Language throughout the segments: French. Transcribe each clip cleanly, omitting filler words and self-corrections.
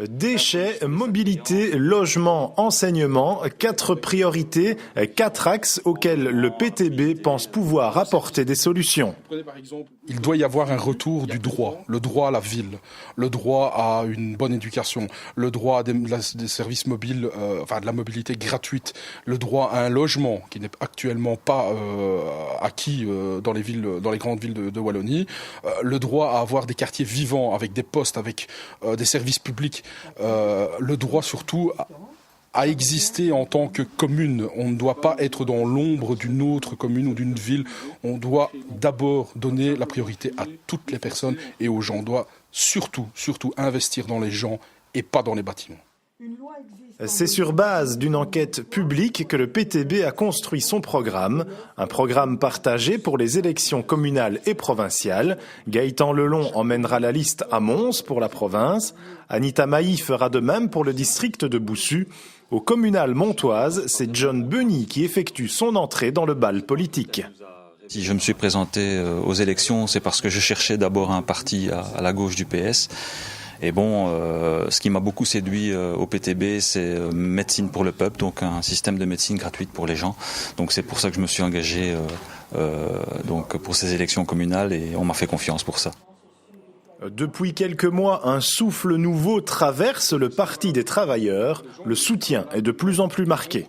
Déchets, mobilité, logement, enseignement, 4 priorités, 4 axes auxquels le PTB pense pouvoir apporter des solutions. Il doit y avoir un retour du droit, le droit à la ville, le droit à une bonne éducation, le droit à des services mobiles, de la mobilité gratuite, le droit à un logement qui n'est actuellement pas acquis dans les grandes villes de Wallonie, le droit à avoir des quartiers vivants avec des postes, avec des services publics, le droit surtout à exister en tant que commune. On ne doit pas être dans l'ombre d'une autre commune ou d'une ville. On doit d'abord donner la priorité à toutes les personnes et aux gens. On doit surtout investir dans les gens et pas dans les bâtiments. C'est sur base d'une enquête publique que le PTB a construit son programme. Un programme partagé pour les élections communales et provinciales. Gaëtan Lelon emmènera la liste à Mons pour la province. Anita Mailly fera de même pour le district de Boussu. Au communal montoise, c'est John Benny qui effectue son entrée dans le bal politique. Si je me suis présenté aux élections, c'est parce que je cherchais d'abord un parti à la gauche du PS. Et bon, ce qui m'a beaucoup séduit au PTB, c'est médecine pour le peuple, donc un système de médecine gratuite pour les gens. Donc c'est pour ça que je me suis engagé pour ces élections communales et on m'a fait confiance pour ça. Depuis quelques mois, un souffle nouveau traverse le Parti des travailleurs. Le soutien est de plus en plus marqué.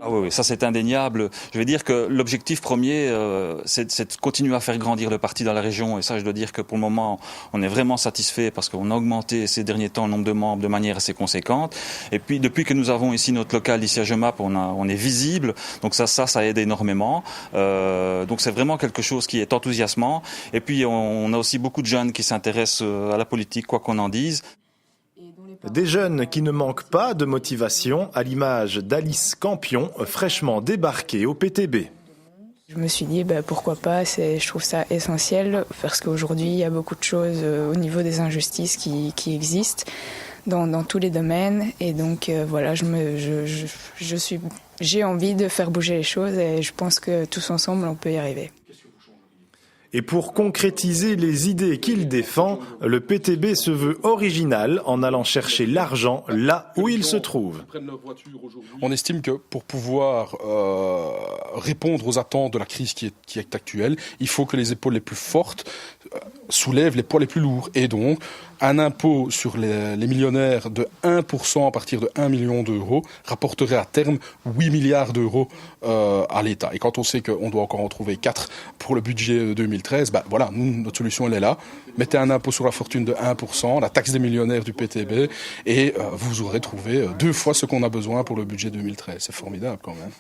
Ah oui, ça c'est indéniable. Je vais dire que l'objectif premier, c'est de continuer à faire grandir le parti dans la région. Et ça, je dois dire que pour le moment, on est vraiment satisfait parce qu'on a augmenté ces derniers temps le nombre de membres de manière assez conséquente. Et puis, depuis que nous avons ici notre local ici à Jemappes, on est visible. Donc ça aide énormément. Donc c'est vraiment quelque chose qui est enthousiasmant. Et puis, on a aussi beaucoup de jeunes qui s'intéressent à la politique, quoi qu'on en dise. Des jeunes qui ne manquent pas de motivation, à l'image d'Alice Campion, fraîchement débarquée au PTB. Je me suis dit pourquoi pas, je trouve ça essentiel parce qu'aujourd'hui il y a beaucoup de choses au niveau des injustices qui existent dans tous les domaines et donc voilà, j'ai envie de faire bouger les choses et je pense que tous ensemble on peut y arriver. Et pour concrétiser les idées qu'il défend, le PTB se veut original en allant chercher l'argent là où il se trouve. On estime que pour pouvoir répondre aux attentes de la crise qui est actuelle, il faut que les épaules les plus fortes soulèvent les poids les plus lourds. Et donc, un impôt sur les millionnaires de 1% à partir de 1 million d'euros rapporterait à terme 8 milliards d'euros à l'État. Et quand on sait qu'on doit encore en trouver 4 pour le budget 2013, voilà, notre solution elle est là. Mettez un impôt sur la fortune de 1%, la taxe des millionnaires du PTB, et vous aurez trouvé 2 fois ce qu'on a besoin pour le budget 2013. C'est formidable quand même.